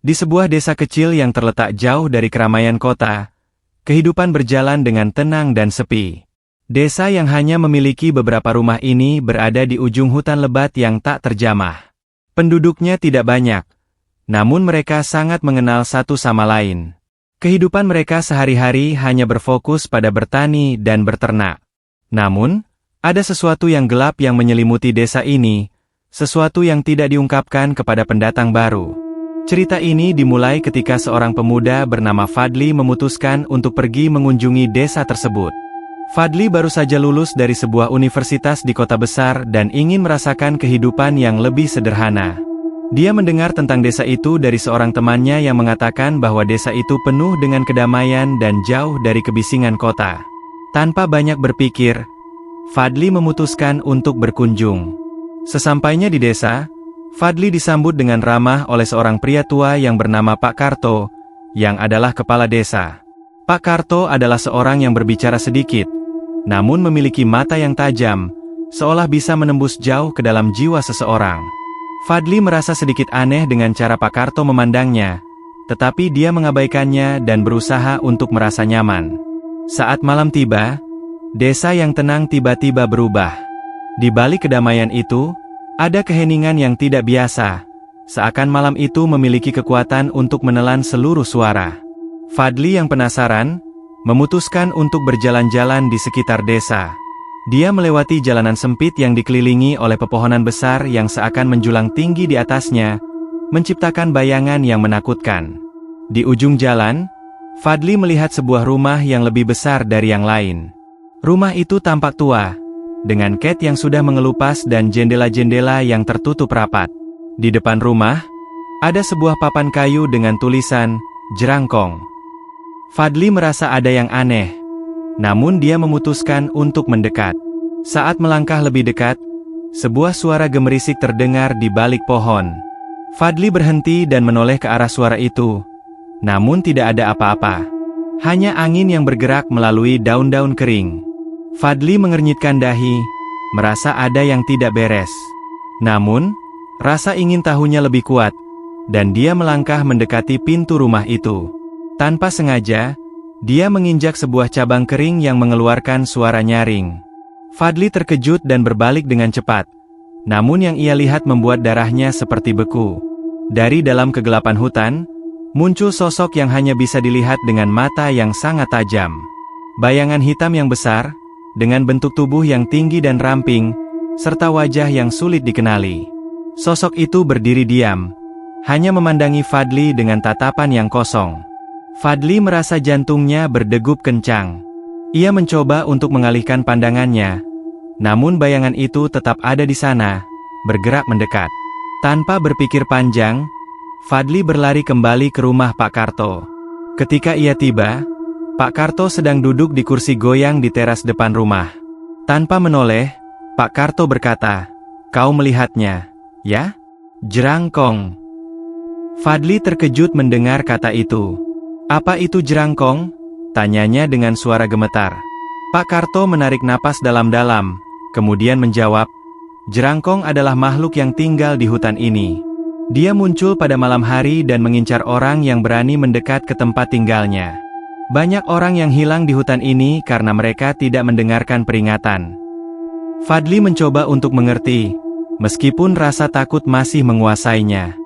Di sebuah desa kecil yang terletak jauh dari keramaian kota, kehidupan berjalan dengan tenang dan sepi. Desa yang hanya memiliki beberapa rumah ini berada di ujung hutan lebat yang tak terjamah. Penduduknya tidak banyak, namun mereka sangat mengenal satu sama lain. Kehidupan mereka sehari-hari hanya berfokus pada bertani dan beternak. Namun, ada sesuatu yang gelap yang menyelimuti desa ini, sesuatu yang tidak diungkapkan kepada pendatang baru. Cerita ini dimulai ketika seorang pemuda bernama Fadli memutuskan untuk pergi mengunjungi desa tersebut. Fadli baru saja lulus dari sebuah universitas di kota besar dan ingin merasakan kehidupan yang lebih sederhana. Dia mendengar tentang desa itu dari seorang temannya yang mengatakan bahwa desa itu penuh dengan kedamaian dan jauh dari kebisingan kota. Tanpa banyak berpikir, Fadli memutuskan untuk berkunjung. Sesampainya di desa, Fadli disambut dengan ramah oleh seorang pria tua yang bernama Pak Karto, yang adalah kepala desa. Pak Karto adalah seorang yang berbicara sedikit, namun memiliki mata yang tajam, seolah bisa menembus jauh ke dalam jiwa seseorang. Fadli merasa sedikit aneh dengan cara Pak Karto memandangnya, tetapi dia mengabaikannya dan berusaha untuk merasa nyaman. Saat malam tiba, desa yang tenang tiba-tiba berubah. Di balik kedamaian itu, ada keheningan yang tidak biasa, seakan malam itu memiliki kekuatan untuk menelan seluruh suara. Fadli yang penasaran, memutuskan untuk berjalan-jalan di sekitar desa. Dia melewati jalanan sempit yang dikelilingi oleh pepohonan besar yang seakan menjulang tinggi di atasnya, menciptakan bayangan yang menakutkan. Di ujung jalan, Fadli melihat sebuah rumah yang lebih besar dari yang lain. Rumah itu tampak tua, dengan cat yang sudah mengelupas dan jendela-jendela yang tertutup rapat. Di depan rumah, ada sebuah papan kayu dengan tulisan, Jerangkong. Fadli merasa ada yang aneh, namun dia memutuskan untuk mendekat. Saat melangkah lebih dekat, sebuah suara gemerisik terdengar di balik pohon. Fadli berhenti dan menoleh ke arah suara itu, namun tidak ada apa-apa. Hanya angin yang bergerak melalui daun-daun kering. Fadli mengernyitkan dahi, merasa ada yang tidak beres. Namun, rasa ingin tahunya lebih kuat, dan dia melangkah mendekati pintu rumah itu. Tanpa sengaja, dia menginjak sebuah cabang kering yang mengeluarkan suara nyaring. Fadli terkejut dan berbalik dengan cepat, namun yang ia lihat membuat darahnya seperti beku. Dari dalam kegelapan hutan, muncul sosok yang hanya bisa dilihat dengan mata yang sangat tajam. Bayangan hitam yang besar, dengan bentuk tubuh yang tinggi dan ramping, serta wajah yang sulit dikenali. Sosok itu berdiri diam, hanya memandangi Fadli dengan tatapan yang kosong. Fadli merasa jantungnya berdegup kencang. Ia mencoba untuk mengalihkan pandangannya, namun bayangan itu tetap ada di sana, bergerak mendekat. Tanpa berpikir panjang, Fadli berlari kembali ke rumah Pak Karto. Ketika ia tiba, Pak Karto sedang duduk di kursi goyang di teras depan rumah. Tanpa menoleh, Pak Karto berkata, "Kau melihatnya, ya? Jerangkong." Fadli terkejut mendengar kata itu. "Apa itu jerangkong?" tanyanya dengan suara gemetar. Pak Karto menarik napas dalam-dalam, kemudian menjawab, "Jerangkong adalah makhluk yang tinggal di hutan ini. Dia muncul pada malam hari dan mengincar orang yang berani mendekat ke tempat tinggalnya. Banyak orang yang hilang di hutan ini karena mereka tidak mendengarkan peringatan." Fadli mencoba untuk mengerti, meskipun rasa takut masih menguasainya.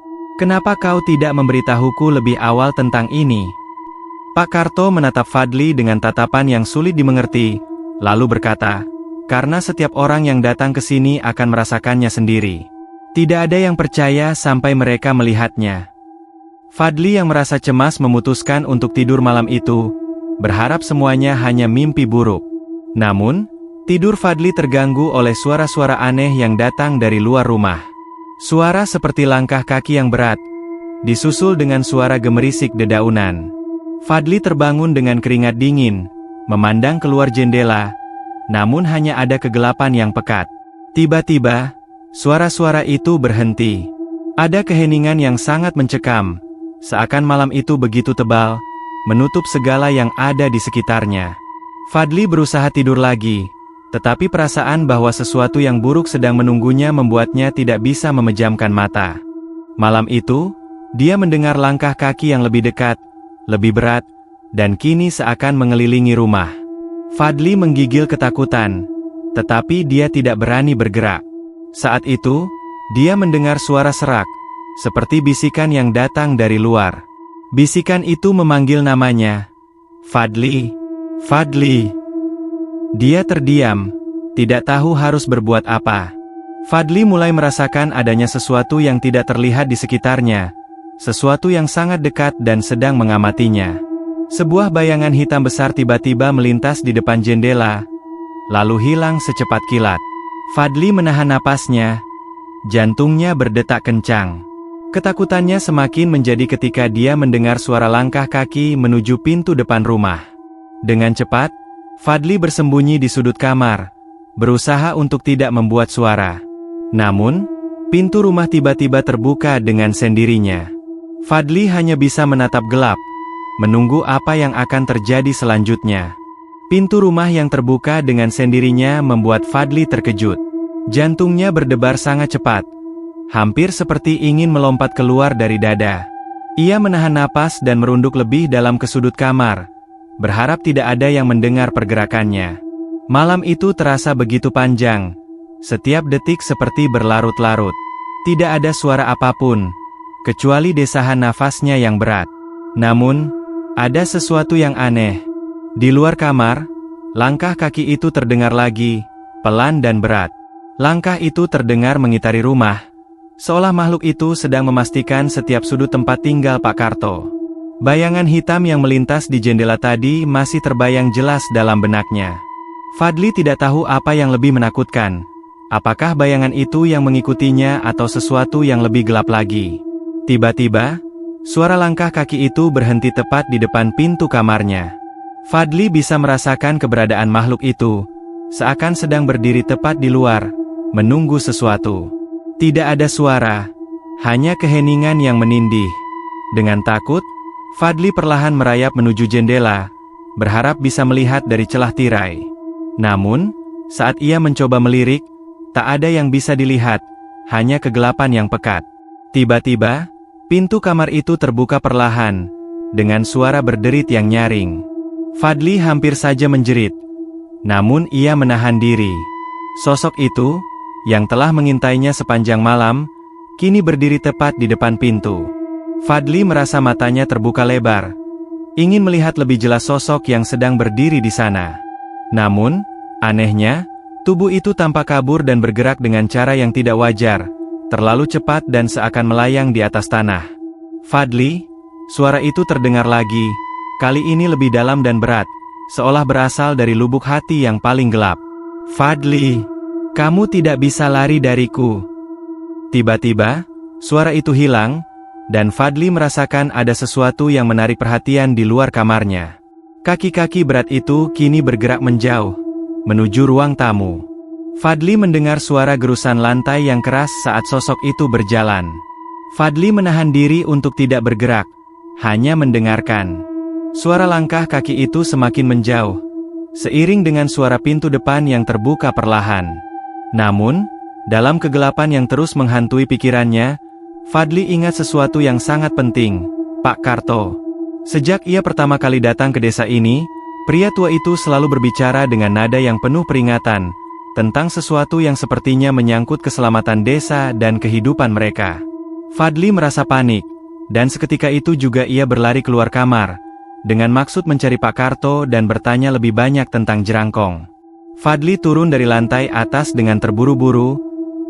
"Kenapa kau tidak memberitahuku lebih awal tentang ini?" Pak Karto menatap Fadli dengan tatapan yang sulit dimengerti, lalu berkata, "Karena setiap orang yang datang ke sini akan merasakannya sendiri. Tidak ada yang percaya sampai mereka melihatnya." Fadli yang merasa cemas memutuskan untuk tidur malam itu, berharap semuanya hanya mimpi buruk. Namun, tidur Fadli terganggu oleh suara-suara aneh yang datang dari luar rumah. Suara seperti langkah kaki yang berat, disusul dengan suara gemerisik dedaunan. Fadli terbangun dengan keringat dingin, memandang keluar jendela, namun hanya ada kegelapan yang pekat. Tiba-tiba, suara-suara itu berhenti. Ada keheningan yang sangat mencekam, seakan malam itu begitu tebal, menutup segala yang ada di sekitarnya. Fadli berusaha tidur lagi, tetapi perasaan bahwa sesuatu yang buruk sedang menunggunya membuatnya tidak bisa memejamkan mata. Malam itu, Dia mendengar langkah kaki yang lebih dekat, lebih berat, dan kini seakan mengelilingi rumah. Fadli menggigil ketakutan, tetapi dia tidak berani bergerak. Saat itu, dia mendengar suara serak, seperti bisikan yang datang dari luar. Bisikan itu memanggil namanya, Fadli, Fadli. Dia terdiam, tidak tahu harus berbuat apa. Fadli mulai merasakan adanya sesuatu yang tidak terlihat di sekitarnya, sesuatu yang sangat dekat dan sedang mengamatinya. Sebuah bayangan hitam besar tiba-tiba melintas di depan jendela, lalu hilang secepat kilat. Fadli menahan napasnya, jantungnya berdetak kencang. Ketakutannya semakin menjadi ketika dia mendengar suara langkah kaki menuju pintu depan rumah. Dengan cepat, Fadli bersembunyi di sudut kamar, berusaha untuk tidak membuat suara. Namun, pintu rumah tiba-tiba terbuka dengan sendirinya. Fadli hanya bisa menatap gelap, menunggu apa yang akan terjadi selanjutnya. Pintu rumah yang terbuka dengan sendirinya membuat Fadli terkejut. Jantungnya berdebar sangat cepat, hampir seperti ingin melompat keluar dari dada. Ia menahan napas dan merunduk lebih dalam ke sudut kamar, berharap tidak ada yang mendengar pergerakannya. Malam itu terasa begitu panjang, setiap detik seperti berlarut-larut. Tidak ada suara apapun, kecuali desahan nafasnya yang berat. Namun, ada sesuatu yang aneh. Di luar kamar, langkah kaki itu terdengar lagi, pelan dan berat. Langkah itu terdengar mengitari rumah, seolah makhluk itu sedang memastikan setiap sudut tempat tinggal Pak Karto. Bayangan hitam yang melintas di jendela tadi masih terbayang jelas dalam benaknya. Fadli tidak tahu apa yang lebih menakutkan. Apakah bayangan itu yang mengikutinya atau sesuatu yang lebih gelap lagi? Tiba-tiba, suara langkah kaki itu berhenti tepat di depan pintu kamarnya. Fadli bisa merasakan keberadaan makhluk itu, seakan sedang berdiri tepat di luar, menunggu sesuatu. Tidak ada suara, hanya keheningan yang menindih. Dengan takut, Fadli perlahan merayap menuju jendela, berharap bisa melihat dari celah tirai. Namun, saat ia mencoba melirik, tak ada yang bisa dilihat, hanya kegelapan yang pekat. Tiba-tiba, pintu kamar itu terbuka perlahan, dengan suara berderit yang nyaring. Fadli hampir saja menjerit, namun ia menahan diri. Sosok itu, yang telah mengintainya sepanjang malam, kini berdiri tepat di depan pintu. Fadli merasa matanya terbuka lebar, ingin melihat lebih jelas sosok yang sedang berdiri di sana. Namun, anehnya, tubuh itu tampak kabur dan bergerak dengan cara yang tidak wajar, terlalu cepat dan seakan melayang di atas tanah. Fadli, suara itu terdengar lagi, kali ini lebih dalam dan berat, seolah berasal dari lubuk hati yang paling gelap. Fadli, kamu tidak bisa lari dariku. Tiba-tiba, suara itu hilang, dan Fadli merasakan ada sesuatu yang menarik perhatian di luar kamarnya. Kaki-kaki berat itu kini bergerak menjauh, menuju ruang tamu. Fadli mendengar suara gerusan lantai yang keras saat sosok itu berjalan. Fadli menahan diri untuk tidak bergerak, hanya mendengarkan. Suara langkah kaki itu semakin menjauh, seiring dengan suara pintu depan yang terbuka perlahan. Namun, dalam kegelapan yang terus menghantui pikirannya, Fadli ingat sesuatu yang sangat penting, Pak Karto. Sejak ia pertama kali datang ke desa ini, pria tua itu selalu berbicara dengan nada yang penuh peringatan, tentang sesuatu yang sepertinya menyangkut keselamatan desa dan kehidupan mereka. Fadli merasa panik, dan seketika itu juga ia berlari keluar kamar, dengan maksud mencari Pak Karto dan bertanya lebih banyak tentang jerangkong. Fadli turun dari lantai atas dengan terburu-buru,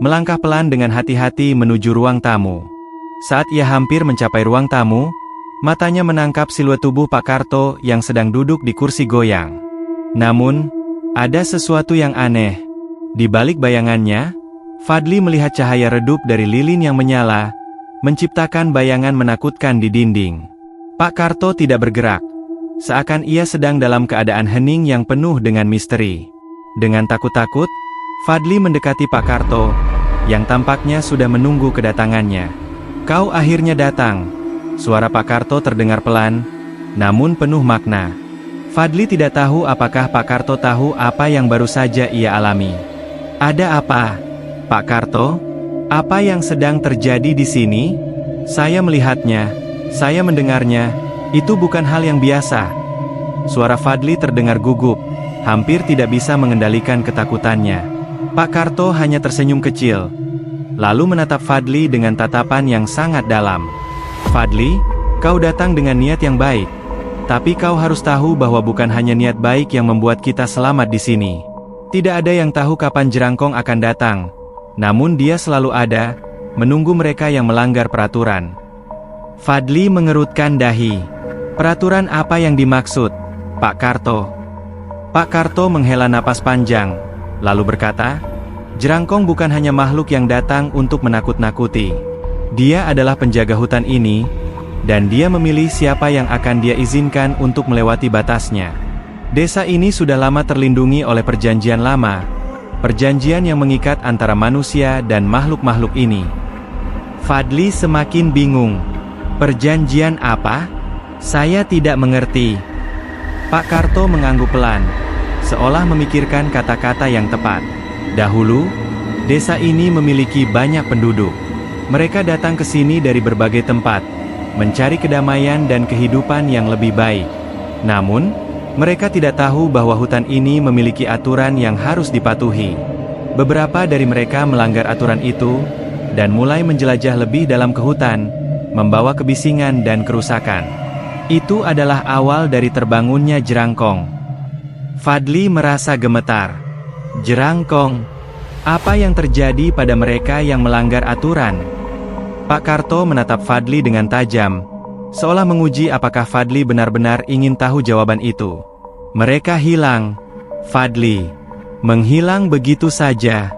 melangkah pelan dengan hati-hati menuju ruang tamu. Saat ia hampir mencapai ruang tamu, matanya menangkap siluet tubuh Pak Karto yang sedang duduk di kursi goyang. Namun, ada sesuatu yang aneh. Di balik bayangannya, Fadli melihat cahaya redup dari lilin yang menyala, menciptakan bayangan menakutkan di dinding. Pak Karto tidak bergerak, seakan ia sedang dalam keadaan hening yang penuh dengan misteri. Dengan takut-takut, Fadli mendekati Pak Karto, yang tampaknya sudah menunggu kedatangannya. "Kau akhirnya datang." Suara Pak Karto terdengar pelan, namun penuh makna. Fadli tidak tahu apakah Pak Karto tahu apa yang baru saja ia alami. "Ada apa, Pak Karto? Apa yang sedang terjadi di sini?" Saya melihatnya, saya mendengarnya, itu bukan hal yang biasa. Suara Fadli terdengar gugup, hampir tidak bisa mengendalikan ketakutannya. Pak Karto hanya tersenyum kecil, lalu menatap Fadli dengan tatapan yang sangat dalam. Fadli, kau datang dengan niat yang baik. Tapi kau harus tahu bahwa bukan hanya niat baik yang membuat kita selamat di sini. Tidak ada yang tahu kapan Jerangkong akan datang. Namun dia selalu ada, menunggu mereka yang melanggar peraturan. Fadli mengerutkan dahi. Peraturan apa yang dimaksud, Pak Karto? Pak Karto menghela napas panjang, lalu berkata, Jerangkong bukan hanya makhluk yang datang untuk menakut-nakuti. Dia adalah penjaga hutan ini, dan dia memilih siapa yang akan dia izinkan untuk melewati batasnya. Desa ini sudah lama terlindungi oleh perjanjian lama, perjanjian yang mengikat antara manusia dan makhluk-makhluk ini. Fadli semakin bingung. Perjanjian apa? Saya tidak mengerti. Pak Karto mengangguk pelan, seolah memikirkan kata-kata yang tepat. Dahulu, desa ini memiliki banyak penduduk. Mereka datang ke sini dari berbagai tempat, mencari kedamaian dan kehidupan yang lebih baik. Namun, mereka tidak tahu bahwa hutan ini memiliki aturan yang harus dipatuhi. Beberapa dari mereka melanggar aturan itu, dan mulai menjelajah lebih dalam ke hutan, membawa kebisingan dan kerusakan. Itu adalah awal dari terbangunnya Jerangkong. Fadli merasa gemetar. Jerangkong, apa yang terjadi pada mereka yang melanggar aturan? Pak Karto menatap Fadli dengan tajam, seolah menguji apakah Fadli benar-benar ingin tahu jawaban itu. Mereka hilang, Fadli. Menghilang begitu saja.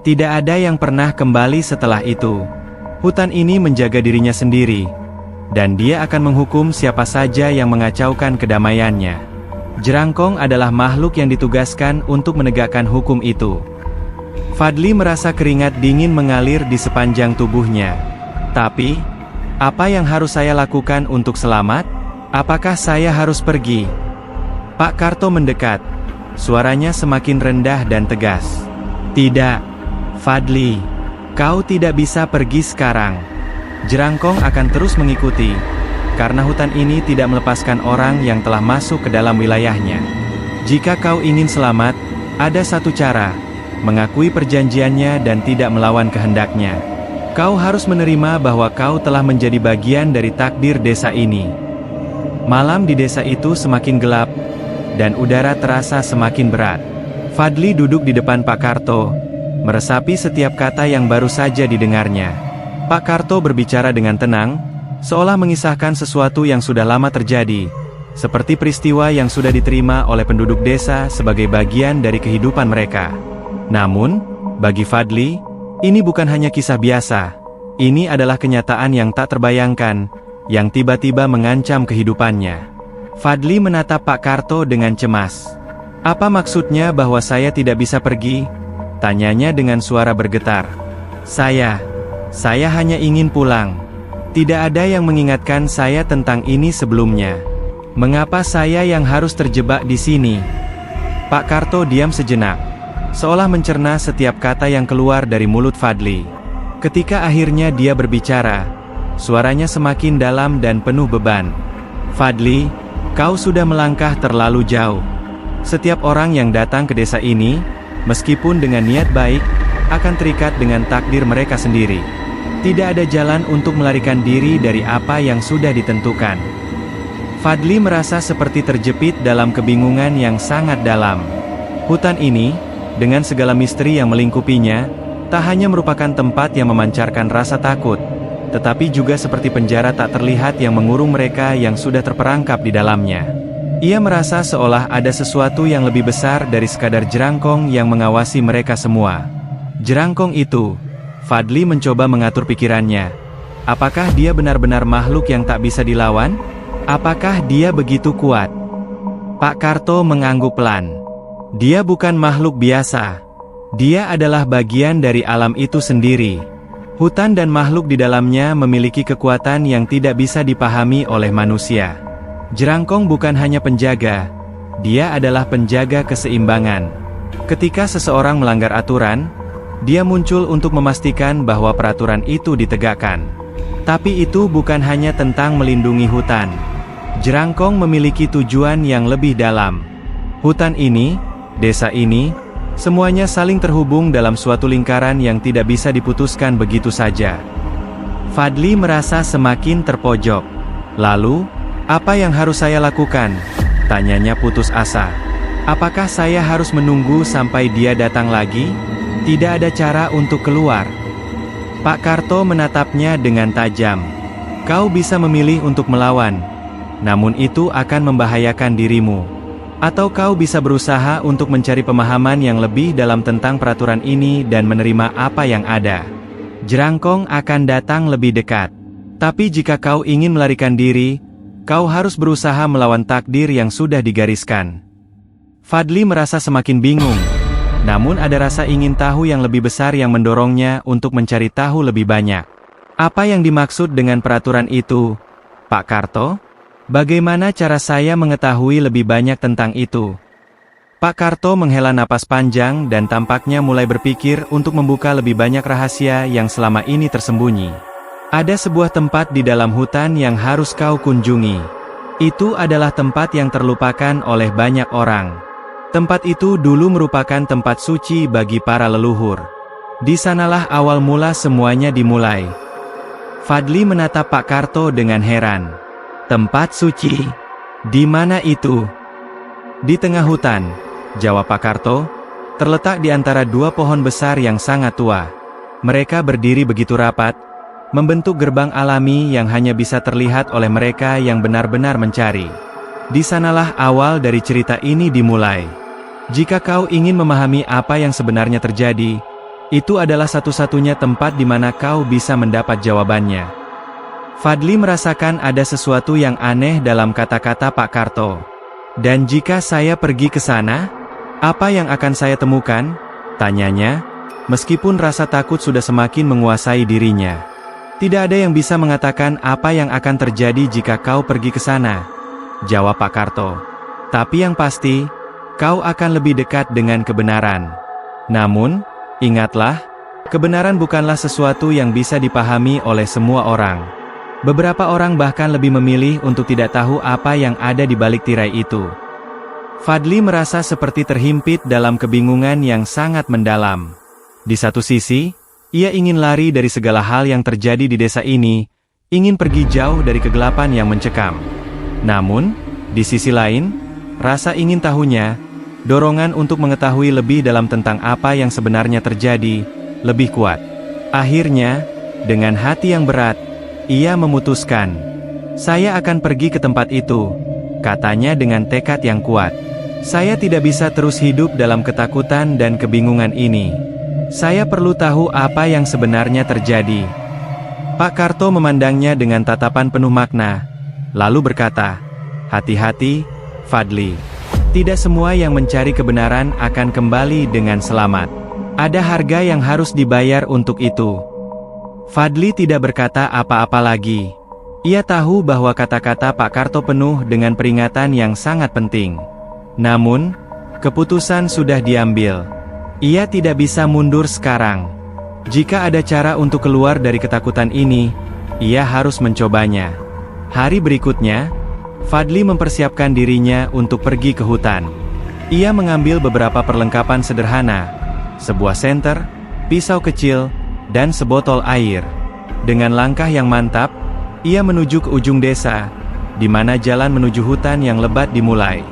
Tidak ada yang pernah kembali setelah itu. Hutan ini menjaga dirinya sendiri, dan dia akan menghukum siapa saja yang mengacaukan kedamaiannya. Jerangkong adalah makhluk yang ditugaskan untuk menegakkan hukum itu. Fadli merasa keringat dingin mengalir di sepanjang tubuhnya. Tapi, apa yang harus saya lakukan untuk selamat? Apakah saya harus pergi? Pak Karto mendekat. Suaranya semakin rendah dan tegas. Tidak, Fadli. Kau tidak bisa pergi sekarang. Jerangkong akan terus mengikuti, karena hutan ini tidak melepaskan orang yang telah masuk ke dalam wilayahnya. Jika kau ingin selamat, ada satu cara, mengakui perjanjiannya dan tidak melawan kehendaknya. Kau harus menerima bahwa kau telah menjadi bagian dari takdir desa ini. Malam di desa itu semakin gelap, dan udara terasa semakin berat. Fadli duduk di depan Pak Karto, meresapi setiap kata yang baru saja didengarnya. Pak Karto berbicara dengan tenang, seolah mengisahkan sesuatu yang sudah lama terjadi, seperti peristiwa yang sudah diterima oleh penduduk desa sebagai bagian dari kehidupan mereka. Namun, bagi Fadli, ini bukan hanya kisah biasa. Ini adalah kenyataan yang tak terbayangkan, yang tiba-tiba mengancam kehidupannya. Fadli menatap Pak Karto dengan cemas. Apa maksudnya bahwa saya tidak bisa pergi? Tanyanya dengan suara bergetar. Saya hanya ingin pulang. Tidak ada yang mengingatkan saya tentang ini sebelumnya. Mengapa saya yang harus terjebak di sini? Pak Karto diam sejenak, seolah mencerna setiap kata yang keluar dari mulut Fadli. Ketika akhirnya dia berbicara, suaranya semakin dalam dan penuh beban. Fadli, kau sudah melangkah terlalu jauh. Setiap orang yang datang ke desa ini, meskipun dengan niat baik, akan terikat dengan takdir mereka sendiri. Tidak ada jalan untuk melarikan diri dari apa yang sudah ditentukan. Fadli merasa seperti terjepit dalam kebingungan yang sangat dalam. Hutan ini, dengan segala misteri yang melingkupinya, tak hanya merupakan tempat yang memancarkan rasa takut, tetapi juga seperti penjara tak terlihat yang mengurung mereka yang sudah terperangkap di dalamnya. Ia merasa seolah ada sesuatu yang lebih besar dari sekadar Jerangkong yang mengawasi mereka semua. Jerangkong itu, Fadli mencoba mengatur pikirannya. Apakah dia benar-benar makhluk yang tak bisa dilawan? Apakah dia begitu kuat? Pak Karto mengangguk pelan. Dia bukan makhluk biasa. Dia adalah bagian dari alam itu sendiri. Hutan dan makhluk di dalamnya memiliki kekuatan yang tidak bisa dipahami oleh manusia. Jerangkong bukan hanya penjaga, dia adalah penjaga keseimbangan. Ketika seseorang melanggar aturan, dia muncul untuk memastikan bahwa peraturan itu ditegakkan. Tapi itu bukan hanya tentang melindungi hutan. Jerangkong memiliki tujuan yang lebih dalam. Hutan ini, desa ini, semuanya saling terhubung dalam suatu lingkaran yang tidak bisa diputuskan begitu saja. Fadli merasa semakin terpojok. Lalu, apa yang harus saya lakukan? Tanyanya putus asa. Apakah saya harus menunggu sampai dia datang lagi? Tidak ada cara untuk keluar. Pak Karto menatapnya dengan tajam. Kau bisa memilih untuk melawan. Namun itu akan membahayakan dirimu. Atau kau bisa berusaha untuk mencari pemahaman yang lebih dalam tentang peraturan ini dan menerima apa yang ada. Jerangkong akan datang lebih dekat. Tapi jika kau ingin melarikan diri, kau harus berusaha melawan takdir yang sudah digariskan. Fadli merasa semakin bingung. Namun ada rasa ingin tahu yang lebih besar yang mendorongnya untuk mencari tahu lebih banyak. Apa yang dimaksud dengan peraturan itu, Pak Karto? Bagaimana cara saya mengetahui lebih banyak tentang itu? Pak Karto menghela napas panjang dan tampaknya mulai berpikir untuk membuka lebih banyak rahasia yang selama ini tersembunyi. Ada sebuah tempat di dalam hutan yang harus kau kunjungi. Itu adalah tempat yang terlupakan oleh banyak orang. Tempat itu dulu merupakan tempat suci bagi para leluhur. Di sanalah awal mula semuanya dimulai. Fadli menatap Pak Karto dengan heran. Tempat suci? Di mana itu? Di tengah hutan, jawab Pak Karto, terletak di antara dua pohon besar yang sangat tua. Mereka berdiri begitu rapat, membentuk gerbang alami yang hanya bisa terlihat oleh mereka yang benar-benar mencari. Di sanalah awal dari cerita ini dimulai. Jika kau ingin memahami apa yang sebenarnya terjadi, itu adalah satu-satunya tempat di mana kau bisa mendapat jawabannya. Fadli merasakan ada sesuatu yang aneh dalam kata-kata Pak Karto. Dan jika saya pergi ke sana, apa yang akan saya temukan? Tanyanya, meskipun rasa takut sudah semakin menguasai dirinya. Tidak ada yang bisa mengatakan apa yang akan terjadi jika kau pergi ke sana, jawab Pak Karto. Tapi yang pasti, kau akan lebih dekat dengan kebenaran. Namun, ingatlah, kebenaran bukanlah sesuatu yang bisa dipahami oleh semua orang. Beberapa orang bahkan lebih memilih untuk tidak tahu apa yang ada di balik tirai itu. Fadli merasa seperti terhimpit dalam kebingungan yang sangat mendalam. Di satu sisi, ia ingin lari dari segala hal yang terjadi di desa ini, ingin pergi jauh dari kegelapan yang mencekam. Namun, di sisi lain, rasa ingin tahunya, dorongan untuk mengetahui lebih dalam tentang apa yang sebenarnya terjadi, lebih kuat. Akhirnya, dengan hati yang berat, ia memutuskan, saya akan pergi ke tempat itu, katanya dengan tekad yang kuat. Saya tidak bisa terus hidup dalam ketakutan dan kebingungan ini. Saya perlu tahu apa yang sebenarnya terjadi. Pak Karto memandangnya dengan tatapan penuh makna, lalu berkata, hati-hati, Fadli. Tidak semua yang mencari kebenaran akan kembali dengan selamat. Ada harga yang harus dibayar untuk itu. Fadli tidak berkata apa-apa lagi. Ia tahu bahwa kata-kata Pak Karto penuh dengan peringatan yang sangat penting. Namun, keputusan sudah diambil. Ia tidak bisa mundur sekarang. Jika ada cara untuk keluar dari ketakutan ini, ia harus mencobanya. Hari berikutnya, Fadli mempersiapkan dirinya untuk pergi ke hutan. Ia mengambil beberapa perlengkapan sederhana, sebuah senter, pisau kecil, dan sebotol air. Dengan langkah yang mantap, ia menuju ke ujung desa, di mana jalan menuju hutan yang lebat dimulai.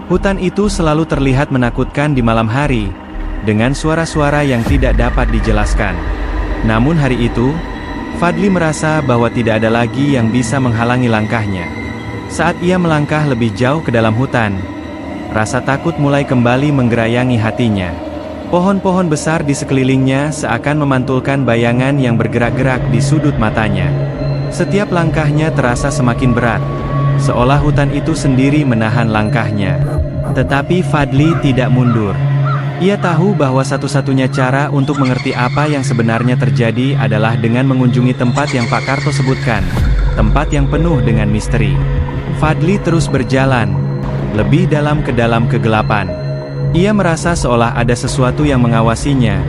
Hutan itu selalu terlihat menakutkan di malam hari, dengan suara-suara yang tidak dapat dijelaskan. Namun hari itu, Fadli merasa bahwa tidak ada lagi yang bisa menghalangi langkahnya. Saat ia melangkah lebih jauh ke dalam hutan, rasa takut mulai kembali menggerayangi hatinya. Pohon-pohon besar di sekelilingnya seakan memantulkan bayangan yang bergerak-gerak di sudut matanya. Setiap langkahnya terasa semakin berat, seolah hutan itu sendiri menahan langkahnya. Tetapi Fadli tidak mundur. Ia tahu bahwa satu-satunya cara untuk mengerti apa yang sebenarnya terjadi adalah dengan mengunjungi tempat yang Pak Karto sebutkan, tempat yang penuh dengan misteri. Fadli terus berjalan, lebih dalam ke dalam kegelapan. Ia merasa seolah ada sesuatu yang mengawasinya.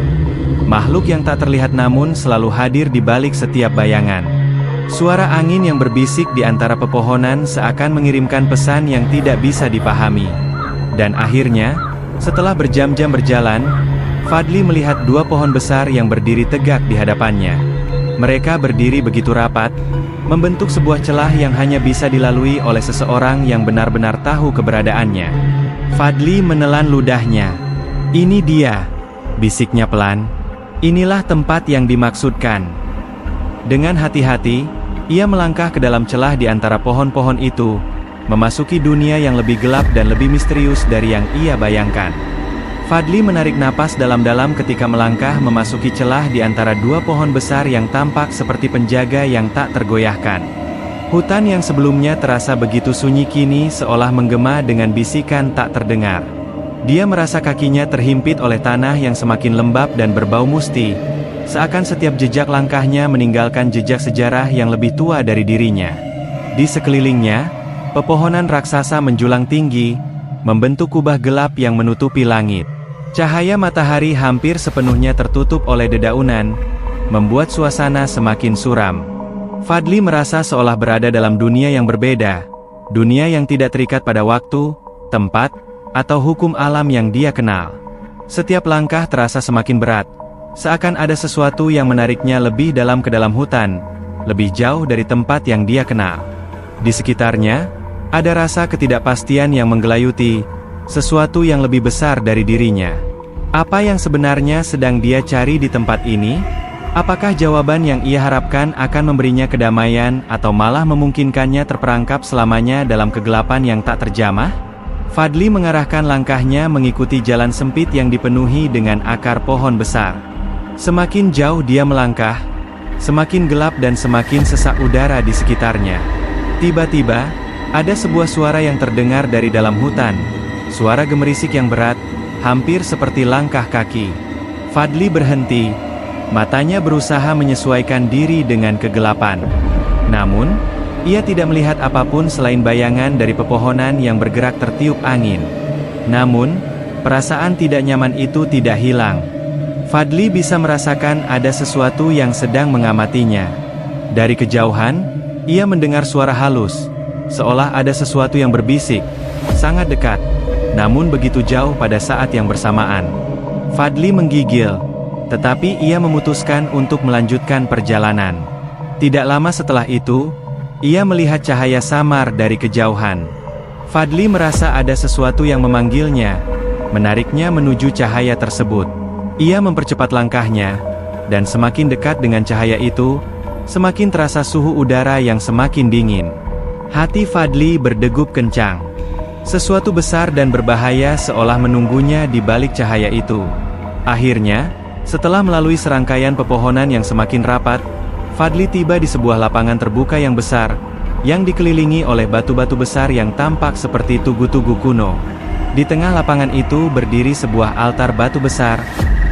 Makhluk yang tak terlihat namun selalu hadir di balik setiap bayangan. Suara angin yang berbisik di antara pepohonan seakan mengirimkan pesan yang tidak bisa dipahami. Dan akhirnya, setelah berjam-jam berjalan, Fadli melihat dua pohon besar yang berdiri tegak di hadapannya. Mereka berdiri begitu rapat, membentuk sebuah celah yang hanya bisa dilalui oleh seseorang yang benar-benar tahu keberadaannya. Fadli menelan ludahnya. "Ini dia," bisiknya pelan. "Inilah tempat yang dimaksudkan." Dengan hati-hati, ia melangkah ke dalam celah di antara pohon-pohon itu, memasuki dunia yang lebih gelap dan lebih misterius dari yang ia bayangkan. Fadli menarik napas dalam-dalam ketika melangkah memasuki celah di antara dua pohon besar yang tampak seperti penjaga yang tak tergoyahkan. Hutan yang sebelumnya terasa begitu sunyi kini seolah menggema dengan bisikan tak terdengar. Dia merasa kakinya terhimpit oleh tanah yang semakin lembab dan berbau musti, seakan setiap jejak langkahnya meninggalkan jejak sejarah yang lebih tua dari dirinya. Di sekelilingnya, pepohonan raksasa menjulang tinggi, membentuk kubah gelap yang menutupi langit. Cahaya matahari hampir sepenuhnya tertutup oleh dedaunan, membuat suasana semakin suram. Fadli merasa seolah berada dalam dunia yang berbeda, dunia yang tidak terikat pada waktu, tempat, atau hukum alam yang dia kenal. Setiap langkah terasa semakin berat, seakan ada sesuatu yang menariknya lebih dalam ke dalam hutan, lebih jauh dari tempat yang dia kenal. Di sekitarnya, ada rasa ketidakpastian yang menggelayuti, sesuatu yang lebih besar dari dirinya. Apa yang sebenarnya sedang dia cari di tempat ini? Apakah jawaban yang ia harapkan akan memberinya kedamaian atau malah memungkinkannya terperangkap selamanya dalam kegelapan yang tak terjamah? Fadli mengarahkan langkahnya mengikuti jalan sempit yang dipenuhi dengan akar pohon besar. Semakin jauh dia melangkah, semakin gelap dan semakin sesak udara di sekitarnya. Tiba-tiba, ada sebuah suara yang terdengar dari dalam hutan. Suara gemerisik yang berat, hampir seperti langkah kaki. Fadli berhenti, matanya berusaha menyesuaikan diri dengan kegelapan. Namun, ia tidak melihat apapun selain bayangan dari pepohonan yang bergerak tertiup angin. Namun, perasaan tidak nyaman itu tidak hilang. Fadli bisa merasakan ada sesuatu yang sedang mengamatinya. Dari kejauhan, ia mendengar suara halus, seolah ada sesuatu yang berbisik, sangat dekat, namun begitu jauh pada saat yang bersamaan. Fadli menggigil, tetapi ia memutuskan untuk melanjutkan perjalanan. Tidak lama setelah itu, ia melihat cahaya samar dari kejauhan. Fadli merasa ada sesuatu yang memanggilnya, menariknya menuju cahaya tersebut. Ia mempercepat langkahnya, dan semakin dekat dengan cahaya itu, semakin terasa suhu udara yang semakin dingin. Hati Fadli berdegup kencang. Sesuatu besar dan berbahaya seolah menunggunya di balik cahaya itu. Akhirnya, setelah melalui serangkaian pepohonan yang semakin rapat, Fadli tiba di sebuah lapangan terbuka yang besar, yang dikelilingi oleh batu-batu besar yang tampak seperti tugu-tugu kuno. Di tengah lapangan itu berdiri sebuah altar batu besar,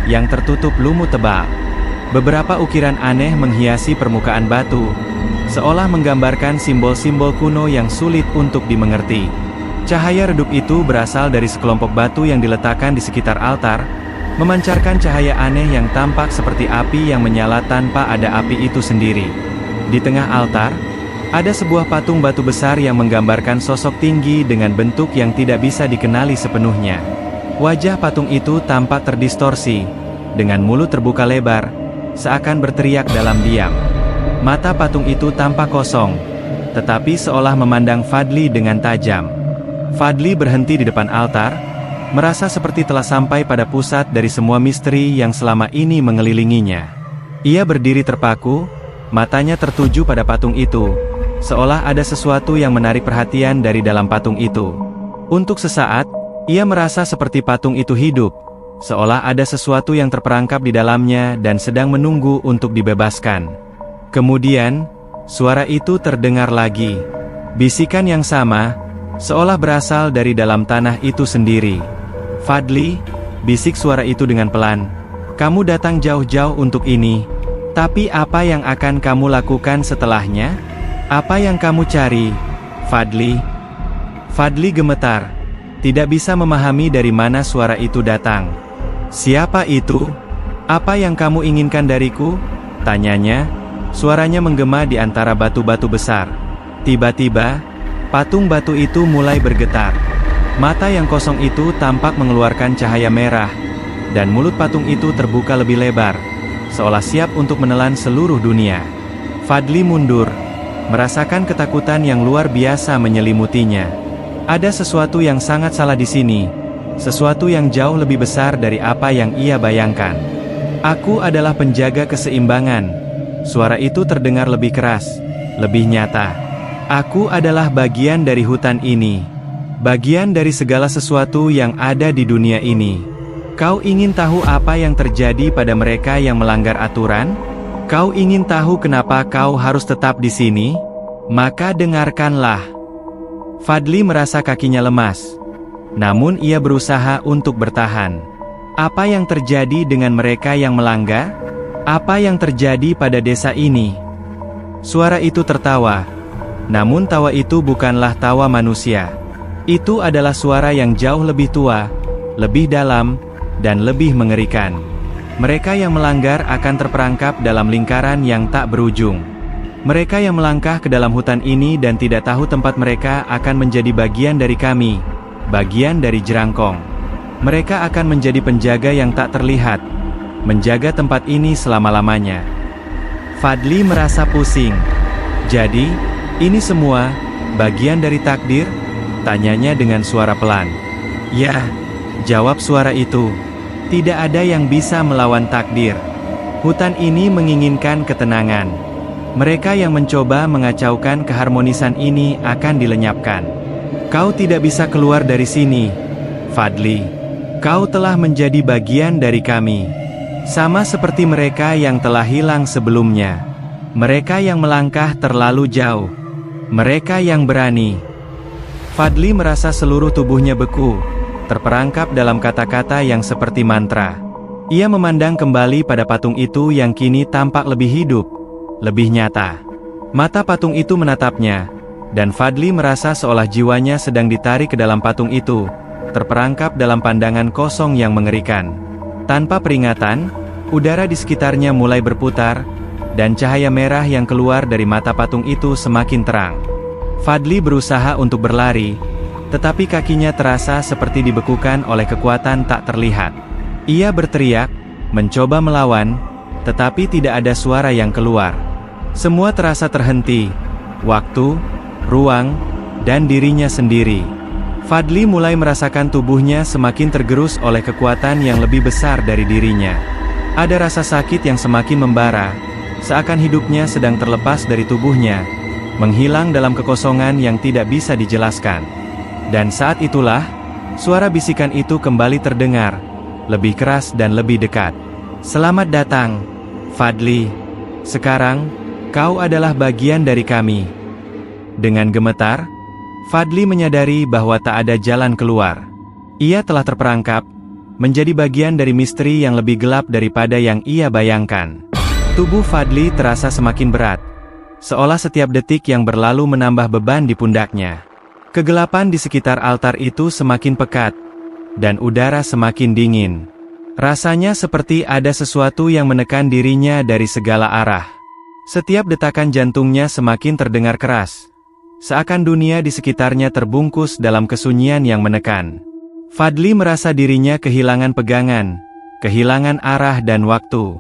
yang tertutup lumut tebal. Beberapa ukiran aneh menghiasi permukaan batu, seolah menggambarkan simbol-simbol kuno yang sulit untuk dimengerti. Cahaya redup itu berasal dari sekelompok batu yang diletakkan di sekitar altar, memancarkan cahaya aneh yang tampak seperti api yang menyala tanpa ada api itu sendiri. Di tengah altar, ada sebuah patung batu besar yang menggambarkan sosok tinggi dengan bentuk yang tidak bisa dikenali sepenuhnya. Wajah patung itu tampak terdistorsi, dengan mulut terbuka lebar, seakan berteriak dalam diam. Mata patung itu tampak kosong, tetapi seolah memandang Fadli dengan tajam. Fadli berhenti di depan altar, merasa seperti telah sampai pada pusat dari semua misteri yang selama ini mengelilinginya. Ia berdiri terpaku, matanya tertuju pada patung itu, seolah ada sesuatu yang menarik perhatian dari dalam patung itu. Untuk sesaat, ia merasa seperti patung itu hidup, seolah ada sesuatu yang terperangkap di dalamnya dan sedang menunggu untuk dibebaskan. Kemudian, suara itu terdengar lagi. Bisikan yang sama, seolah berasal dari dalam tanah itu sendiri. "Fadli," bisik suara itu dengan pelan, "kamu datang jauh-jauh untuk ini. Tapi apa yang akan kamu lakukan setelahnya? Apa yang kamu cari, Fadli?" Fadli gemetar, tidak bisa memahami dari mana suara itu datang. "Siapa itu? Apa yang kamu inginkan dariku?" tanyanya. Suaranya menggema di antara batu-batu besar. Tiba-tiba, patung batu itu mulai bergetar. Mata yang kosong itu tampak mengeluarkan cahaya merah, dan mulut patung itu terbuka lebih lebar, seolah siap untuk menelan seluruh dunia. Fadli mundur, merasakan ketakutan yang luar biasa menyelimutinya. Ada sesuatu yang sangat salah di sini, sesuatu yang jauh lebih besar dari apa yang ia bayangkan. Aku adalah penjaga keseimbangan. Suara itu terdengar lebih keras, lebih nyata. Aku adalah bagian dari hutan ini, bagian dari segala sesuatu yang ada di dunia ini. Kau ingin tahu apa yang terjadi pada mereka yang melanggar aturan? Kau ingin tahu kenapa kau harus tetap di sini? Maka dengarkanlah. Fadli merasa kakinya lemas. Namun ia berusaha untuk bertahan. Apa yang terjadi dengan mereka yang melanggar? Apa yang terjadi pada desa ini? Suara itu tertawa. Namun tawa itu bukanlah tawa manusia. Itu adalah suara yang jauh lebih tua, lebih dalam, dan lebih mengerikan. Mereka yang melanggar akan terperangkap dalam lingkaran yang tak berujung. Mereka yang melangkah ke dalam hutan ini dan tidak tahu tempat mereka akan menjadi bagian dari kami, bagian dari jerangkong. Mereka akan menjadi penjaga yang tak terlihat, menjaga tempat ini selama-lamanya. Fadli merasa pusing. Jadi, ini semua bagian dari takdir? Tanyanya dengan suara pelan. Ya, jawab suara itu. Tidak ada yang bisa melawan takdir. Hutan ini menginginkan ketenangan. Mereka yang mencoba mengacaukan keharmonisan ini akan dilenyapkan. Kau tidak bisa keluar dari sini, Fadli. Kau telah menjadi bagian dari kami. Sama seperti mereka yang telah hilang sebelumnya. Mereka yang melangkah terlalu jauh. Mereka yang berani. Fadli merasa seluruh tubuhnya beku, terperangkap dalam kata-kata yang seperti mantra. Ia memandang kembali pada patung itu yang kini tampak lebih hidup, lebih nyata. Mata patung itu menatapnya, dan Fadli merasa seolah jiwanya sedang ditarik ke dalam patung itu, terperangkap dalam pandangan kosong yang mengerikan. Tanpa peringatan, udara di sekitarnya mulai berputar, dan cahaya merah yang keluar dari mata patung itu semakin terang. Fadli berusaha untuk berlari, tetapi kakinya terasa seperti dibekukan oleh kekuatan tak terlihat. Ia berteriak, mencoba melawan, tetapi tidak ada suara yang keluar. Semua terasa terhenti, waktu, ruang, dan dirinya sendiri. Fadli mulai merasakan tubuhnya semakin tergerus oleh kekuatan yang lebih besar dari dirinya. Ada rasa sakit yang semakin membara, seakan hidupnya sedang terlepas dari tubuhnya, menghilang dalam kekosongan yang tidak bisa dijelaskan. Dan saat itulah, suara bisikan itu kembali terdengar, lebih keras dan lebih dekat. Selamat datang, Fadli. Sekarang, kau adalah bagian dari kami. Dengan gemetar, Fadli menyadari bahwa tak ada jalan keluar. Ia telah terperangkap, menjadi bagian dari misteri yang lebih gelap daripada yang ia bayangkan. Tubuh Fadli terasa semakin berat, seolah setiap detik yang berlalu menambah beban di pundaknya. Kegelapan di sekitar altar itu semakin pekat, dan udara semakin dingin. Rasanya seperti ada sesuatu yang menekan dirinya dari segala arah. Setiap detakan jantungnya semakin terdengar keras, seakan dunia di sekitarnya terbungkus dalam kesunyian yang menekan. Fadli merasa dirinya kehilangan pegangan, kehilangan arah dan waktu.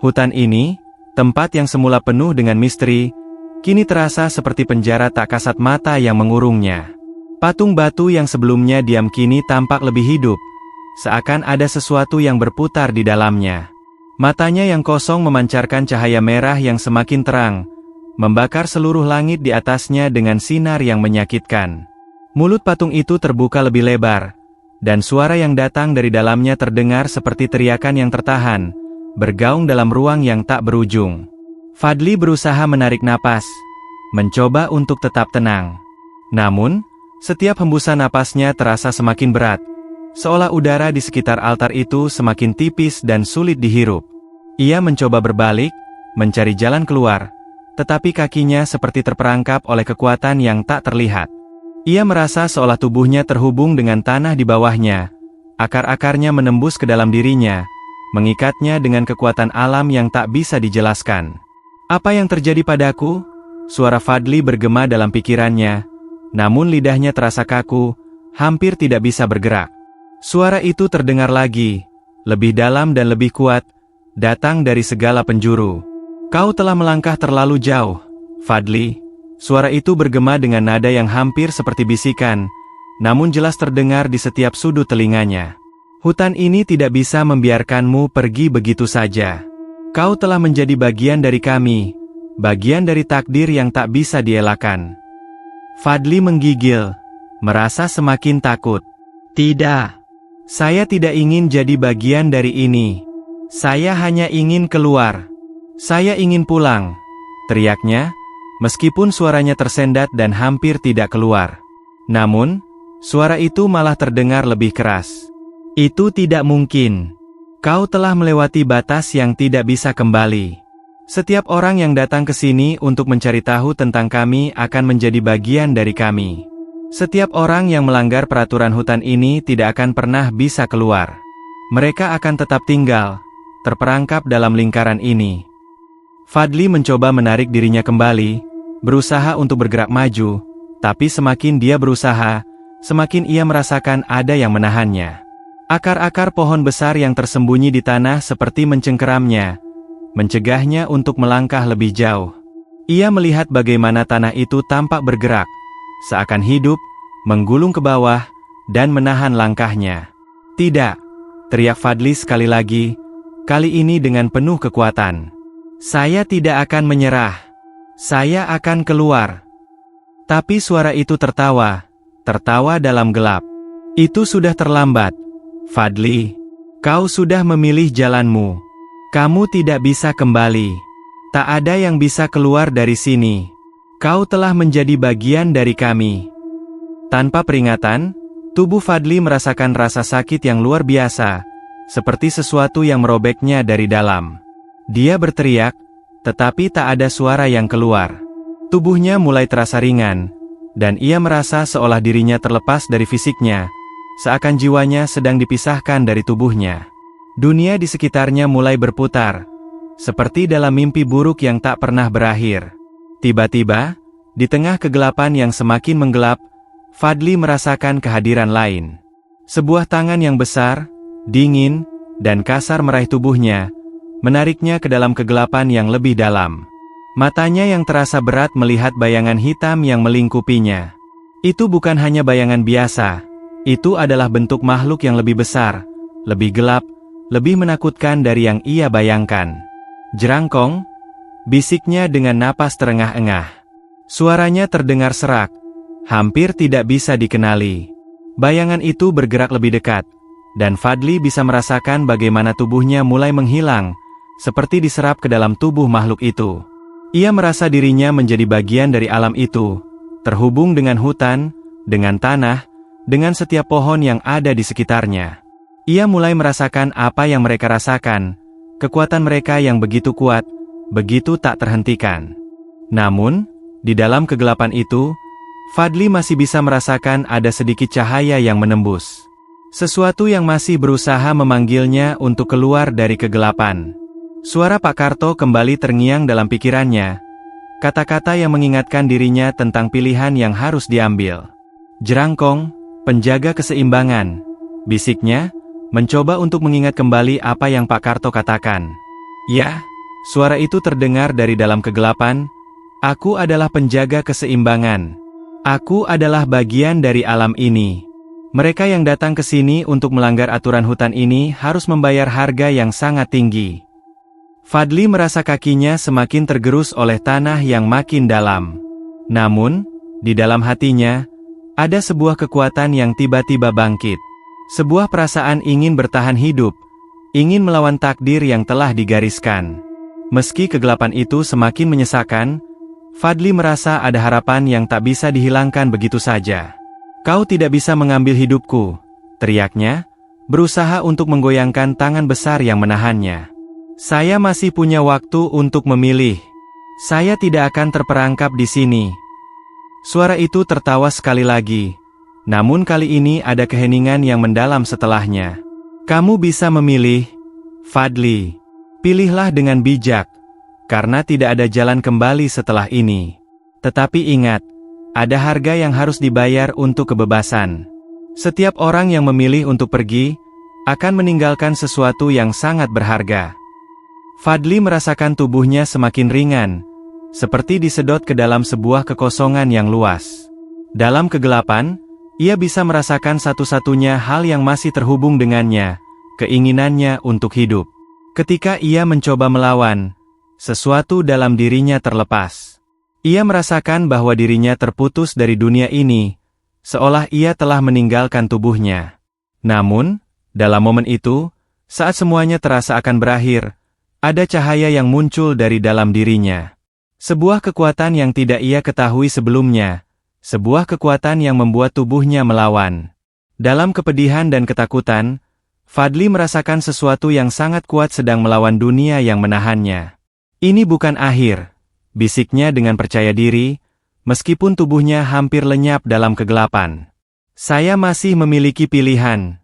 Hutan ini, tempat yang semula penuh dengan misteri, kini terasa seperti penjara tak kasat mata yang mengurungnya. Patung batu yang sebelumnya diam kini tampak lebih hidup, seakan ada sesuatu yang berputar di dalamnya. Matanya yang kosong memancarkan cahaya merah yang semakin terang, membakar seluruh langit di atasnya dengan sinar yang menyakitkan. Mulut patung itu terbuka lebih lebar, dan suara yang datang dari dalamnya terdengar seperti teriakan yang tertahan, bergaung dalam ruang yang tak berujung. Fadli berusaha menarik napas, mencoba untuk tetap tenang. Namun, setiap hembusan napasnya terasa semakin berat, seolah udara di sekitar altar itu semakin tipis dan sulit dihirup. Ia mencoba berbalik, mencari jalan keluar, tetapi kakinya seperti terperangkap oleh kekuatan yang tak terlihat. Ia merasa seolah tubuhnya terhubung dengan tanah di bawahnya, akar-akarnya menembus ke dalam dirinya, mengikatnya dengan kekuatan alam yang tak bisa dijelaskan. Apa yang terjadi padaku? Suara Fadli bergema dalam pikirannya, namun lidahnya terasa kaku, hampir tidak bisa bergerak. Suara itu terdengar lagi, lebih dalam dan lebih kuat, datang dari segala penjuru. Kau telah melangkah terlalu jauh, Fadli. Suara itu bergema dengan nada yang hampir seperti bisikan, namun jelas terdengar di setiap sudut telinganya. Hutan ini tidak bisa membiarkanmu pergi begitu saja. Kau telah menjadi bagian dari kami, bagian dari takdir yang tak bisa dielakkan. Fadli menggigil, merasa semakin takut. Tidak, saya tidak ingin jadi bagian dari ini. Saya hanya ingin keluar. Saya ingin pulang, teriaknya, meskipun suaranya tersendat dan hampir tidak keluar. Namun, suara itu malah terdengar lebih keras. Itu tidak mungkin. Kau telah melewati batas yang tidak bisa kembali. Setiap orang yang datang ke sini untuk mencari tahu tentang kami akan menjadi bagian dari kami. Setiap orang yang melanggar peraturan hutan ini tidak akan pernah bisa keluar. Mereka akan tetap tinggal, terperangkap dalam lingkaran ini. Fadli mencoba menarik dirinya kembali, berusaha untuk bergerak maju, tapi semakin dia berusaha, semakin ia merasakan ada yang menahannya. Akar-akar pohon besar yang tersembunyi di tanah seperti mencengkeramnya, mencegahnya untuk melangkah lebih jauh. Ia melihat bagaimana tanah itu tampak bergerak, seakan hidup, menggulung ke bawah, dan menahan langkahnya. Tidak, teriak Fadli sekali lagi, kali ini dengan penuh kekuatan. Saya tidak akan menyerah. Saya akan keluar. Tapi suara itu tertawa dalam gelap. Itu sudah terlambat. Fadli, kau sudah memilih jalanmu. Kamu tidak bisa kembali. Tak ada yang bisa keluar dari sini. Kau telah menjadi bagian dari kami. Tanpa peringatan, tubuh Fadli merasakan rasa sakit yang luar biasa, seperti sesuatu yang merobeknya dari dalam. Dia berteriak, tetapi tak ada suara yang keluar. Tubuhnya mulai terasa ringan, dan ia merasa seolah dirinya terlepas dari fisiknya, seakan jiwanya sedang dipisahkan dari tubuhnya. Dunia di sekitarnya mulai berputar, seperti dalam mimpi buruk yang tak pernah berakhir. Tiba-tiba, di tengah kegelapan yang semakin menggelap, Fadli merasakan kehadiran lain. Sebuah tangan yang besar, dingin, dan kasar meraih tubuhnya, menariknya ke dalam kegelapan yang lebih dalam. Matanya yang terasa berat melihat bayangan hitam yang melingkupinya. Itu bukan hanya bayangan biasa, itu adalah bentuk makhluk yang lebih besar, lebih gelap, lebih menakutkan dari yang ia bayangkan. Jerangkong, bisiknya dengan napas terengah-engah. Suaranya terdengar serak, hampir tidak bisa dikenali. Bayangan itu bergerak lebih dekat, dan Fadli bisa merasakan bagaimana tubuhnya mulai menghilang, seperti diserap ke dalam tubuh makhluk itu. Ia merasa dirinya menjadi bagian dari alam itu, terhubung dengan hutan, dengan tanah, dengan setiap pohon yang ada di sekitarnya. Ia mulai merasakan apa yang mereka rasakan, kekuatan mereka yang begitu kuat, begitu tak terhentikan. Namun, di dalam kegelapan itu, Fadli masih bisa merasakan ada sedikit cahaya yang menembus. Sesuatu yang masih berusaha memanggilnya untuk keluar dari kegelapan. Suara Pak Karto kembali terngiang dalam pikirannya, kata-kata yang mengingatkan dirinya tentang pilihan yang harus diambil. Jerangkong, penjaga keseimbangan, bisiknya, mencoba untuk mengingat kembali apa yang Pak Karto katakan. Ya, suara itu terdengar dari dalam kegelapan, aku adalah penjaga keseimbangan. Aku adalah bagian dari alam ini. Mereka yang datang ke sini untuk melanggar aturan hutan ini harus membayar harga yang sangat tinggi. Fadli merasa kakinya semakin tergerus oleh tanah yang makin dalam. Namun, di dalam hatinya, ada sebuah kekuatan yang tiba-tiba bangkit. Sebuah perasaan ingin bertahan hidup, ingin melawan takdir yang telah digariskan. Meski kegelapan itu semakin menyesakan, Fadli merasa ada harapan yang tak bisa dihilangkan begitu saja. Kau tidak bisa mengambil hidupku, teriaknya, berusaha untuk menggoyangkan tangan besar yang menahannya. Saya masih punya waktu untuk memilih. Saya tidak akan terperangkap di sini. Suara itu tertawa sekali lagi, namun kali ini ada keheningan yang mendalam setelahnya. Kamu bisa memilih, Fadli. Pilihlah dengan bijak. karena tidak ada jalan kembali setelah ini. Tetapi ingat, ada harga yang harus dibayar untuk kebebasan. Setiap orang yang memilih untuk pergi, akan meninggalkan sesuatu yang sangat berharga. Fadli merasakan tubuhnya semakin ringan, seperti disedot ke dalam sebuah kekosongan yang luas. Dalam kegelapan, ia bisa merasakan satu-satunya hal yang masih terhubung dengannya, keinginannya untuk hidup. Ketika ia mencoba melawan, sesuatu dalam dirinya terlepas. Ia merasakan bahwa dirinya terputus dari dunia ini, seolah ia telah meninggalkan tubuhnya. Namun, dalam momen itu, saat semuanya terasa akan berakhir, ada cahaya yang muncul dari dalam dirinya. Sebuah kekuatan yang tidak ia ketahui sebelumnya, sebuah kekuatan yang membuat tubuhnya melawan. Dalam kepedihan dan ketakutan, Fadli merasakan sesuatu yang sangat kuat sedang melawan dunia yang menahannya. Ini bukan akhir, bisiknya dengan percaya diri, meskipun tubuhnya hampir lenyap dalam kegelapan. Saya masih memiliki pilihan.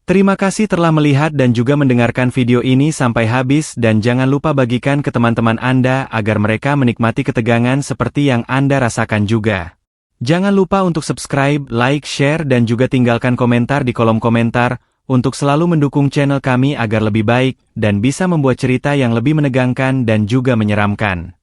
Terima kasih telah melihat dan juga mendengarkan video ini sampai habis dan jangan lupa bagikan ke teman-teman Anda agar mereka menikmati ketegangan seperti yang Anda rasakan juga. Jangan lupa untuk subscribe, like, share dan juga tinggalkan komentar di kolom komentar, untuk selalu mendukung channel kami agar lebih baik dan bisa membuat cerita yang lebih menegangkan dan juga menyeramkan.